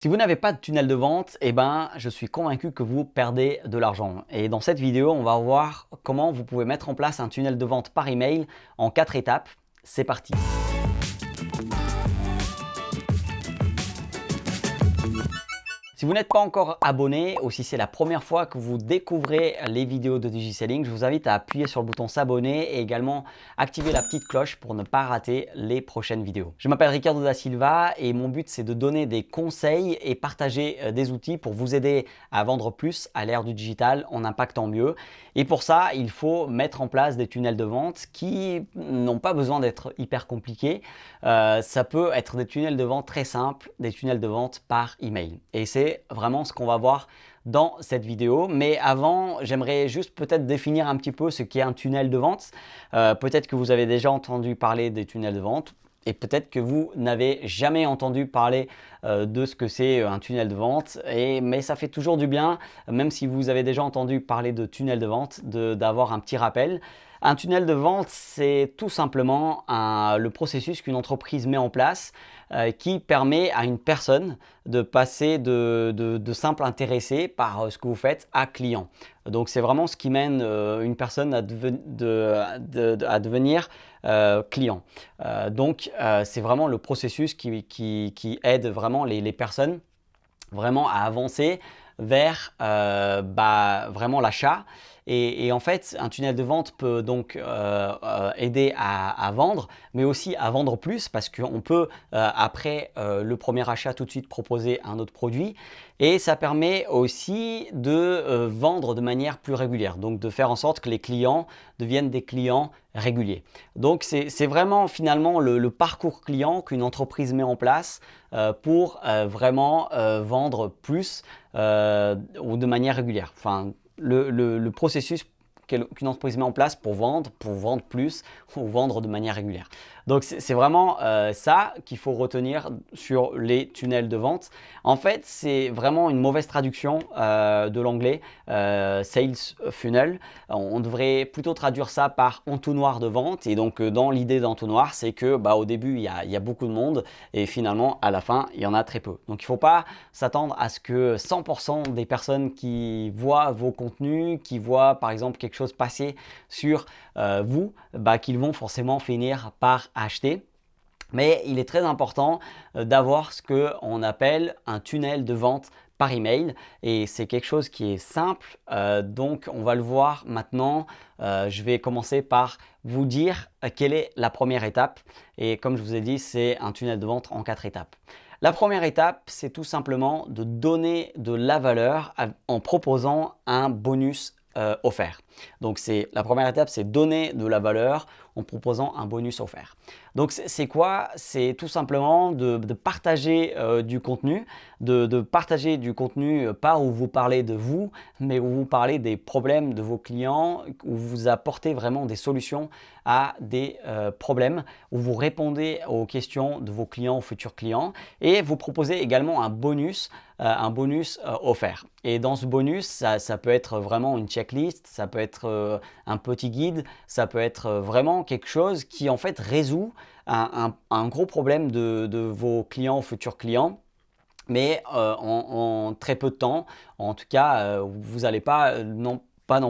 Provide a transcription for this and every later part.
Si vous n'avez pas de tunnel de vente, je suis convaincu que vous perdez de l'argent. Et dans cette vidéo, on va voir comment vous pouvez mettre en place un tunnel de vente par email en 4 étapes. C'est parti! Si vous n'êtes pas encore abonné ou si c'est la première fois que vous découvrez les vidéos de Digiselling, je vous invite à appuyer sur le bouton s'abonner et également activer la petite cloche pour ne pas rater les prochaines vidéos. Je m'appelle Ricardo da Silva et mon but c'est de donner des conseils et partager des outils pour vous aider à vendre plus à l'ère du digital en impactant mieux. Et pour ça, il faut mettre en place des tunnels de vente qui n'ont pas besoin d'être hyper compliqués. Ça peut être des tunnels de vente très simples, des tunnels de vente par email. Et c'est vraiment ce qu'on va voir dans cette vidéo. Mais avant, j'aimerais juste peut-être définir un petit peu ce qu'est un tunnel de vente. Peut-être que vous avez déjà entendu parler des tunnels de vente. Et peut-être que vous n'avez jamais entendu parler de ce que c'est un tunnel de vente, mais ça fait toujours du bien, même si vous avez déjà entendu parler de tunnel de vente, d'avoir un petit rappel. Un tunnel de vente, c'est tout simplement le processus qu'une entreprise met en place qui permet à une personne de passer de simple intéressé par ce que vous faites à client. Donc c'est vraiment ce qui mène une personne à devenir client. C'est vraiment le processus qui aide vraiment les personnes vraiment à avancer vers vraiment l'achat. Et en fait, un tunnel de vente peut donc aider à vendre, mais aussi à vendre plus parce qu'on peut, après le premier achat, tout de suite proposer un autre produit. Et ça permet aussi de vendre de manière plus régulière, donc de faire en sorte que les clients deviennent des clients réguliers. Donc c'est vraiment finalement le parcours client qu'une entreprise met en place pour vraiment vendre plus ou de manière régulière. Enfin, le processus qu'une entreprise met en place pour vendre plus ou vendre de manière régulière. Donc c'est vraiment ça qu'il faut retenir sur les tunnels de vente. En fait, c'est vraiment une mauvaise traduction de l'anglais sales funnel. On devrait plutôt traduire ça par entonnoir de vente. Et donc dans l'idée d'entonnoir, c'est que au début il y a beaucoup de monde et finalement à la fin il y en a très peu. Donc il ne faut pas s'attendre à ce que 100% des personnes qui voient vos contenus, qui voient par exemple quelque chose passer sur vous, qu'ils vont forcément finir par acheter. Mais il est très important d'avoir ce qu'on appelle un tunnel de vente par email et c'est quelque chose qui est simple. Donc on va le voir maintenant. Je vais commencer par vous dire quelle est la première étape et comme je vous ai dit, c'est un tunnel de vente en 4 étapes. La première étape, c'est tout simplement de donner de la valeur en proposant un bonus offert. Donc la première étape, c'est donner de la valeur en proposant un bonus offert. Donc c'est quoi? C'est tout simplement de partager du contenu, de partager du contenu pas où vous parlez de vous, mais où vous parlez des problèmes de vos clients, où vous apportez vraiment des solutions à des problèmes, où vous répondez aux questions de vos clients, aux futurs clients, et vous proposez également un bonus offert. Et dans ce bonus, ça peut être vraiment une checklist, ça peut être un petit guide, ça peut être vraiment quelque chose qui en fait résout un gros problème de vos clients, futurs clients. Mais en très peu de temps, en tout cas, vous n'allez pas non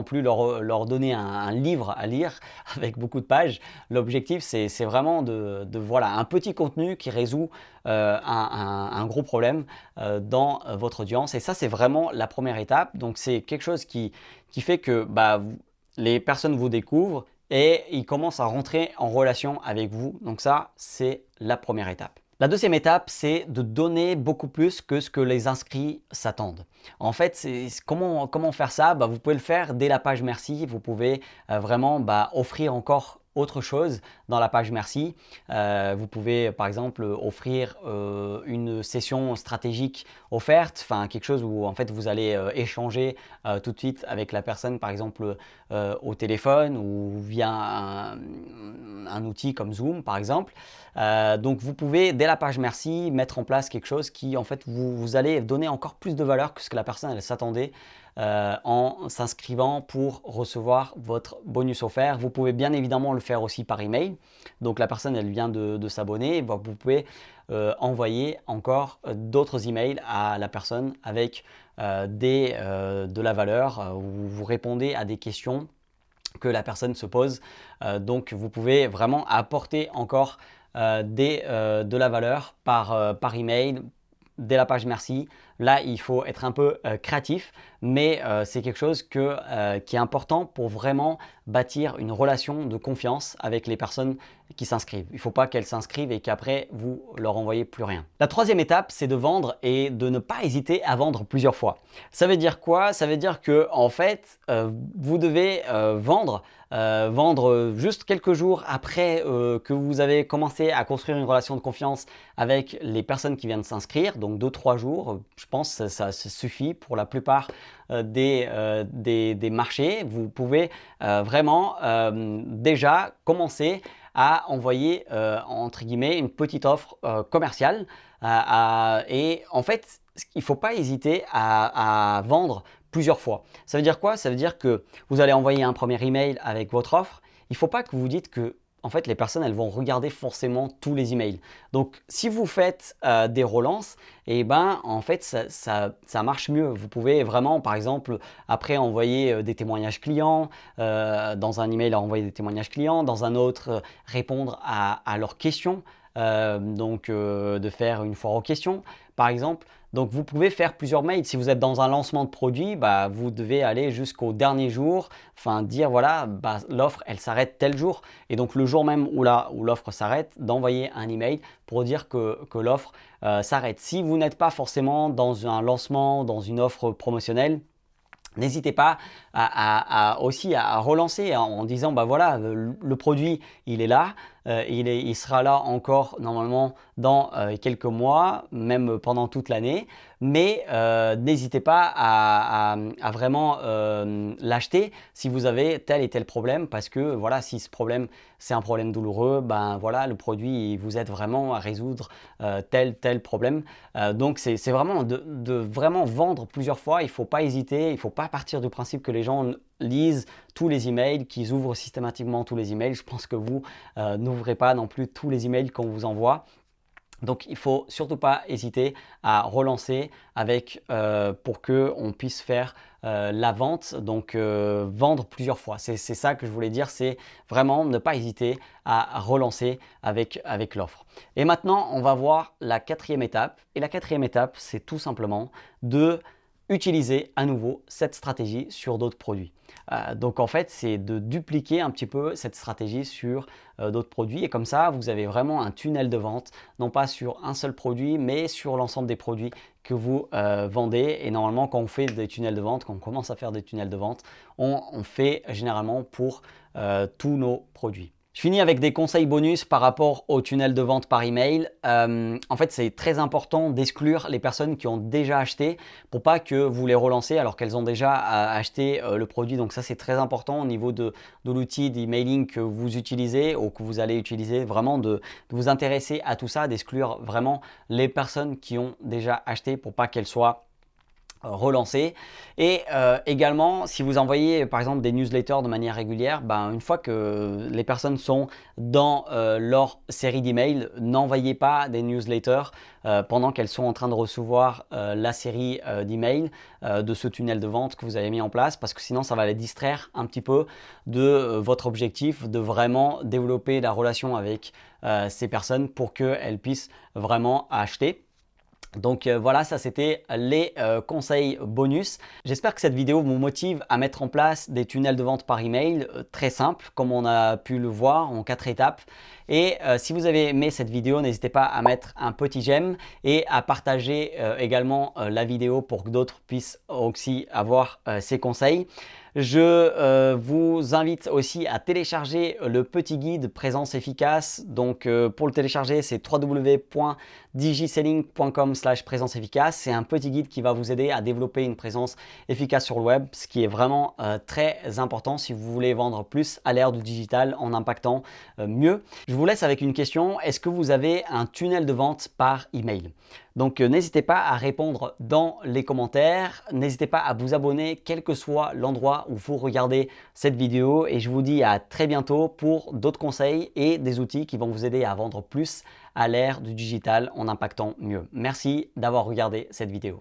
plus leur donner un livre à lire avec beaucoup de pages. L'objectif, c'est vraiment voilà, un petit contenu qui résout un gros problème dans votre audience. Et ça, c'est vraiment la première étape. Donc, c'est quelque chose qui fait que les personnes vous découvrent et ils commencent à rentrer en relation avec vous. Donc ça, c'est la première étape. La deuxième étape, c'est de donner beaucoup plus que ce que les inscrits s'attendent. En fait, comment faire ça? Vous pouvez le faire dès la page merci. Vous pouvez vraiment offrir encore autre chose dans la page merci. Vous pouvez par exemple offrir une session stratégique offerte, enfin quelque chose où en fait vous allez échanger tout de suite avec la personne, par exemple au téléphone ou via un outil comme Zoom par exemple. Donc vous pouvez dès la page merci mettre en place quelque chose qui en fait vous allez donner encore plus de valeur que ce que la personne elle s'attendait en s'inscrivant pour recevoir votre bonus offert. Vous pouvez bien évidemment le faire aussi par email. Donc la personne elle vient de s'abonner, vous pouvez envoyer encore d'autres emails à la personne avec de la valeur où vous répondez à des questions que la personne se pose. Donc vous pouvez vraiment apporter encore de la valeur par email dès la page merci. Là, il faut être un peu créatif, mais c'est quelque chose qui est important pour vraiment bâtir une relation de confiance avec les personnes qui s'inscrivent. Il ne faut pas qu'elles s'inscrivent et qu'après, vous leur envoyez plus rien. La troisième étape, c'est de vendre et de ne pas hésiter à vendre plusieurs fois. Ça veut dire quoi? Ça veut dire que en fait, vous devez vendre juste quelques jours après que vous avez commencé à construire une relation de confiance avec les personnes qui viennent s'inscrire, donc 2-3 jours, je pense que ça suffit pour la plupart des marchés. Vous pouvez vraiment déjà commencer à envoyer entre guillemets une petite offre commerciale et en fait il ne faut pas hésiter à vendre plusieurs fois. Ça veut dire quoi? Ça veut dire que vous allez envoyer un premier email avec votre offre. Il ne faut pas que vous dites que en fait, les personnes elles vont regarder forcément tous les emails. Donc, si vous faites des relances, et ben, en fait, ça marche mieux. Vous pouvez vraiment, par exemple, après envoyer des témoignages clients, dans un email envoyer des témoignages clients, dans un autre répondre à leurs questions, de faire une foire aux questions, par exemple. Donc, vous pouvez faire plusieurs mails. Si vous êtes dans un lancement de produit, bah, vous devez aller jusqu'au dernier jour, enfin dire voilà, bah, l'offre elle s'arrête tel jour. Et donc, le jour même où l'offre s'arrête, d'envoyer un email pour dire que l'offre s'arrête. Si vous n'êtes pas forcément dans un lancement, dans une offre promotionnelle, n'hésitez pas aussi à relancer en disant bah voilà, le produit il est là, il sera là encore normalement dans quelques mois, même pendant toute l'année, mais n'hésitez pas à vraiment l'acheter si vous avez tel et tel problème, parce que voilà, si ce problème c'est un problème douloureux, ben voilà, le produit il vous aide vraiment à résoudre tel problème. Donc c'est vraiment de vraiment vendre plusieurs fois. Il ne faut pas hésiter, il ne faut pas partir du principe que les gens lisent tous les emails, qu'ils ouvrent systématiquement tous les emails. Je pense que vous n'ouvrez pas non plus tous les emails qu'on vous envoie. Donc il ne faut surtout pas hésiter à relancer pour qu'on puisse faire la vente, donc vendre plusieurs fois. C'est ça que je voulais dire, c'est vraiment ne pas hésiter à relancer avec l'offre. Et maintenant, on va voir la quatrième étape. Et la quatrième étape, c'est tout simplement de utiliser à nouveau cette stratégie sur d'autres produits. Donc en fait, c'est de dupliquer un petit peu cette stratégie sur d'autres produits et comme ça, vous avez vraiment un tunnel de vente, non pas sur un seul produit, mais sur l'ensemble des produits que vous vendez. Et normalement, quand on fait des tunnels de vente, quand on commence à faire des tunnels de vente, on fait généralement pour tous nos produits. Je finis avec des conseils bonus par rapport au tunnel de vente par email. En fait, c'est très important d'exclure les personnes qui ont déjà acheté pour pas que vous les relancez alors qu'elles ont déjà acheté le produit. Donc ça, c'est très important au niveau de l'outil d'emailing que vous utilisez ou que vous allez utiliser, vraiment de vous intéresser à tout ça, d'exclure vraiment les personnes qui ont déjà acheté pour pas qu'elles soient relancer. Et également, si vous envoyez par exemple des newsletters de manière régulière, une fois que les personnes sont dans leur série d'emails, n'envoyez pas des newsletters pendant qu'elles sont en train de recevoir la série d'emails de ce tunnel de vente que vous avez mis en place, parce que sinon ça va les distraire un petit peu de votre objectif de vraiment développer la relation avec ces personnes pour qu'elles puissent vraiment acheter. Donc voilà, ça c'était les conseils bonus. J'espère que cette vidéo vous motive à mettre en place des tunnels de vente par email très simples, comme on a pu le voir en 4 étapes. Et si vous avez aimé cette vidéo, n'hésitez pas à mettre un petit j'aime et à partager également la vidéo pour que d'autres puissent aussi avoir ces conseils. Je vous invite aussi à télécharger le petit guide présence efficace. Donc pour le télécharger, c'est www.digiselling.com/présence efficace. C'est un petit guide qui va vous aider à développer une présence efficace sur le web, ce qui est vraiment très important si vous voulez vendre plus à l'ère du digital en impactant mieux. Je vous laisse avec une question. Est-ce que vous avez un tunnel de vente par email? Donc n'hésitez pas à répondre dans les commentaires, n'hésitez pas à vous abonner quel que soit l'endroit où vous regardez cette vidéo et je vous dis à très bientôt pour d'autres conseils et des outils qui vont vous aider à vendre plus à l'ère du digital en impactant mieux. Merci d'avoir regardé cette vidéo.